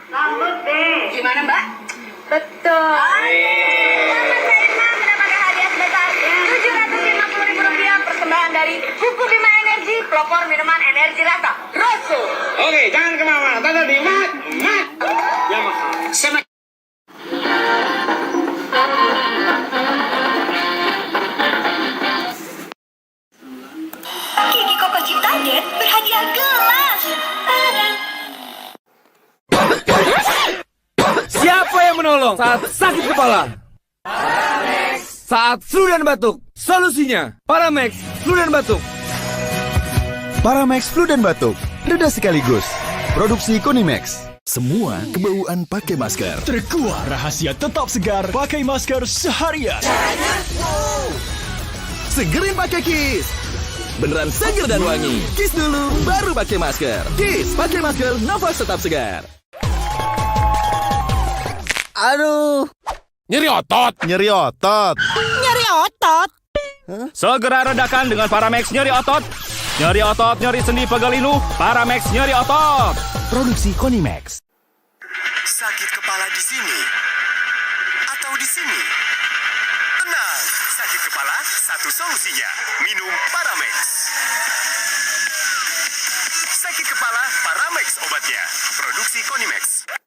Sambut deh. Gimana, Mbak? Betul. Selamat Mbak Irma mendapatkan hadiah sebesar Rp750.000 persembahan dari Kuku Bima Energi, pelopor minuman energi rasa Rosso. Oke, jangan kemana-mana. Tanda di mat. Yamaha. Sama. Gigi Koko Ciptaget berhadiah gelas. Siapa yang menolong saat sakit kepala? Saat flu dan batuk, solusinya Paramex flu dan batuk. Paramex flu dan batuk, reda sekaligus. Produksi Konimex. Semua kebauan pakai masker. Terkuat rahasia tetap segar pakai masker seharian. Segerin pakai Kiss. Beneran seger dan wangi. Kiss dulu, baru pakai masker. Kiss, pakai masker, nafas tetap segar. Aduh, Nyeri otot. nyeri otot. Nyeri otot. Segera redakan dengan Paramex nyeri otot. Nyeri otot, nyeri sendi, pegal linu. Paramex nyeri otot. Produksi Konimex. Sakit kepala di sini atau di sini? Tenang, sakit kepala satu solusinya. Minum Paramex. Sakit kepala, Paramex obatnya. Produksi Konimex.